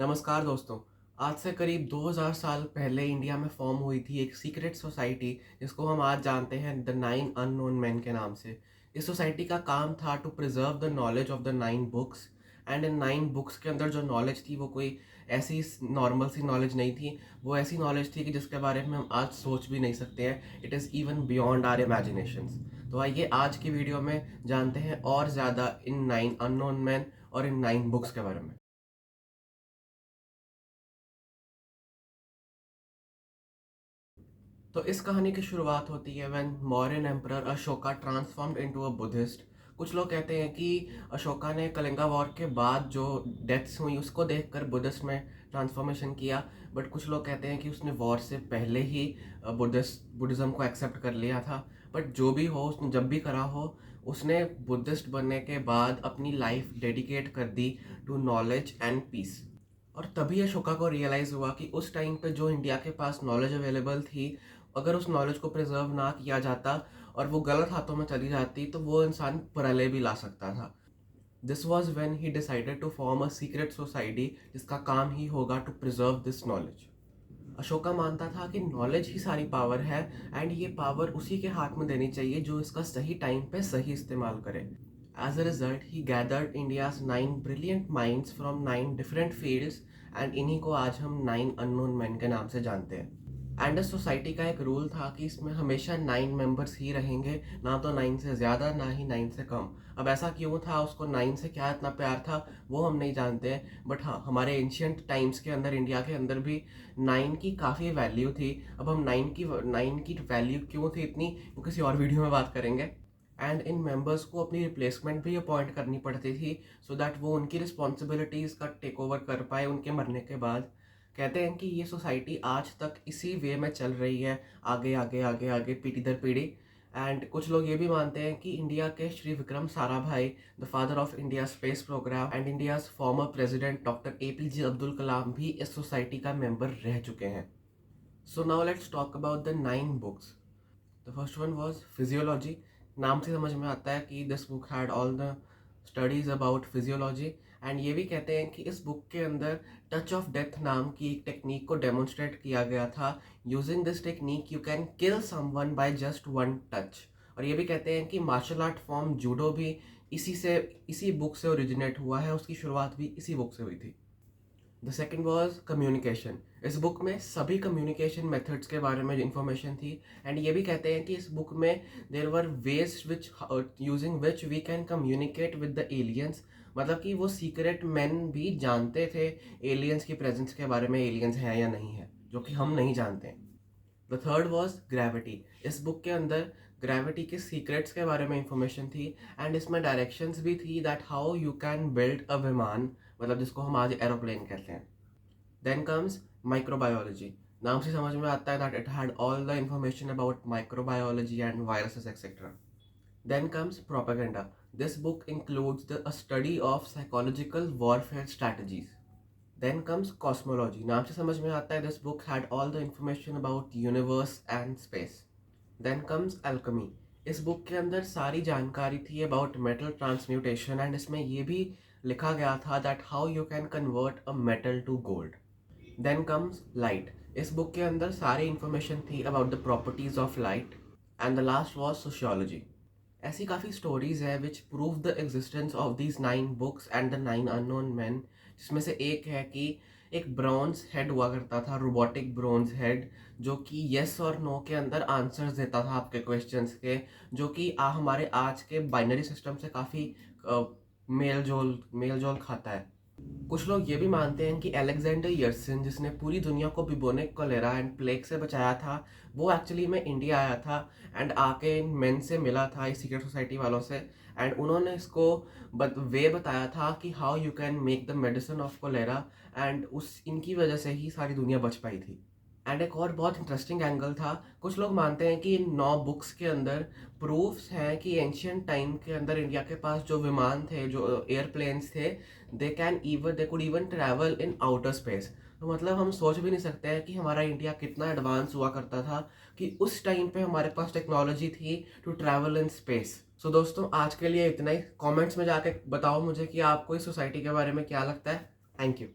नमस्कार दोस्तों। आज से करीब 2000 साल पहले इंडिया में फॉर्म हुई थी एक सीक्रेट सोसाइटी जिसको हम आज जानते हैं द 9 अननोन मैन के नाम से। इस सोसाइटी का काम था to preserve the knowledge of the 9 books. And in 9 books के अंदर जो नॉलेज थी वो कोई ऐसी नॉर्मल सी नॉलेज नहीं थी। वो ऐसी नॉलेज थी कि जिसके बारे में हम आज सोच भी नहीं सकते हैं। It is even beyond our imaginations. तो आइए आज की वीडियो में जानते हैं और ज़्यादा इन 9 अननोन मैन और इन 9 बुक्स के बारे में। तो इस कहानी की शुरुआत होती है when Mauryan emperor Ashoka transformed into a Buddhist. कुछ लोग कहते हैं कि अशोका ने कलिंगा वॉर के बाद जो डेथ्स हुई उसको देखकर बुद्धिस्ट में ट्रांसफॉर्मेशन किया। बट कुछ लोग कहते हैं कि उसने वॉर से पहले ही बुद्धिज़्म को एक्सेप्ट कर लिया था। बट जो भी हो, उसने जब भी करा हो, उसने बुद्धिस्ट बनने के बाद अपनी लाइफ डेडिकेट कर दी टू नॉलेज एंड पीस। और तभी अशोका को रियलाइज़ हुआ कि उस टाइम पे जो इंडिया के पास नॉलेज अवेलेबल थी, अगर उस नॉलेज को प्रिजर्व ना किया जाता और वो गलत हाथों में चली जाती तो वो इंसान प्रलय भी ला सकता था। This was when he decided to form a secret society जिसका काम ही होगा to preserve this knowledge. Ashoka मानता था कि नॉलेज ही सारी पावर है एंड ये पावर उसी के हाथ में देनी चाहिए जो इसका सही टाइम पे सही इस्तेमाल करे। As a result he gathered India's 9 brilliant minds from 9 different fields and इन्हीं को आज हम 9 अननोन मैन के नाम से जानते हैं। एंड इस सोसाइटी का एक रूल था कि इसमें हमेशा 9 मेंबर्स ही रहेंगे, ना तो 9 से ज़्यादा ना ही 9 से कम। अब ऐसा क्यों था, उसको 9 से क्या इतना प्यार था वो हम नहीं जानते हैं। बट हाँ, हमारे एंशियंट टाइम्स के अंदर इंडिया के अंदर भी 9 की काफ़ी वैल्यू थी। अब हम 9 की वैल्यू क्यों थी इतनी, वो किसी और वीडियो में बात करेंगे। एंड इन मेंबर्स को अपनी रिप्लेसमेंट भी अपॉइंट करनी पड़ती थी सो दैट वो उनकी रिस्पॉन्सिबिलिटीज़ का टेक ओवर कर पाए उनके मरने के बाद। कहते हैं कि ये सोसाइटी आज तक इसी वे में चल रही है, आगे आगे आगे आगे, पीढ़ी दर पीढ़ी। एंड कुछ लोग ये भी मानते हैं कि इंडिया के Shri Vikram Sarabhai, the father of India space program and India's former president doctor APJ Abdul Kalam भी इस सोसाइटी का मेंबर रह चुके हैं। So now let's talk about the 9 books. The first one was physiology. नाम से समझ में आता है कि this book had all the studies about physiology. And ये भी कहते हैं कि इस बुक के अंदर टच ऑफ डेथ नाम की एक टेक्निक को डेमोन्स्ट्रेट किया गया था। Using this technique you can kill someone by just one touch. और ये भी कहते हैं कि मार्शल आर्ट फॉर्म जूडो भी इसी बुक से ओरिजिनेट हुआ है, उसकी शुरुआत भी इसी बुक से हुई थी। The second was communication. इस बुक में सभी कम्युनिकेशन मेथड्स के बारे में इंफॉर्मेशन थी। एंड ये भी कहते हैं कि इस बुक में there were ways which using which we can communicate with the aliens. मतलब कि वो सीक्रेट मैन भी जानते थे एलियंस की प्रेजेंस के बारे में, एलियंस हैं या नहीं है, जो कि हम नहीं जानते हैं। The third was gravity. इस बुक के अंदर ग्रेविटी के सीक्रेट्स के बारे में इंफॉर्मेशन थी। एंड इसमें डायरेक्शंस भी थी that how you can build a vimana, मतलब जिसको हम आज एरोप्लेन कहते हैं। Then comes microbiology. नाम से समझ में आता है that it had all the information about microbiology and viruses etcetera. Then comes propaganda. This book includes a study of psychological warfare strategies. Then comes cosmology. नाम से समझ में आता है this book had all the information about universe and space. Then comes alchemy. इस book के अंदर सारी जानकारी थी about metal transmutation and इसमें ये भी लिखा गया था that how you can convert a metal to gold. Then comes light. इस बुक के अंदर सारी इंफॉर्मेशन थी about the properties of light. And the last was sociology. ऐसी काफ़ी स्टोरीज है विच prove the existence of these 9 books and the 9 unknown man. जिसमें से एक है कि एक ब्रॉन्ज हेड हुआ करता था, रोबोटिक ब्रॉन्ज हेड, जो कि येस और नो के अंदर आंसर्स देता था आपके क्वेश्चंस के, जो कि हमारे आज के बाइनरी सिस्टम से काफ़ी मेल जोल खाता है। कुछ लोग ये भी मानते हैं कि अलेक्जेंडर यर्सिन, जिसने पूरी दुनिया को बिबोनिक कोलेरा एंड प्लेग से बचाया था, वो एक्चुअली में इंडिया आया था एंड आके इन मेन से मिला था, इस सीक्रेट सोसाइटी वालों से। एंड उन्होंने इसको वे बताया था कि how you can make the medicine of cholera. And उस इनकी वजह से ही सारी दुनिया बच पाई थी। एंड एक और बहुत इंटरेस्टिंग एंगल था, कुछ लोग मानते हैं कि इन 9 बुक्स के अंदर प्रूफ्स हैं कि एंशियंट टाइम के अंदर इंडिया के पास जो विमान थे, जो एयरप्लेन्स थे, they could even travel in outer space. तो मतलब हम सोच भी नहीं सकते हैं कि हमारा इंडिया कितना एडवांस हुआ करता था कि उस टाइम पे हमारे पास टेक्नोलॉजी थी टू ट्रैवल इन स्पेस। सो दोस्तों, आज के लिए इतना ही। कमेंट्स में जाके बताओ मुझे कि आपको इस सोसाइटी के बारे में क्या लगता है। Thank you.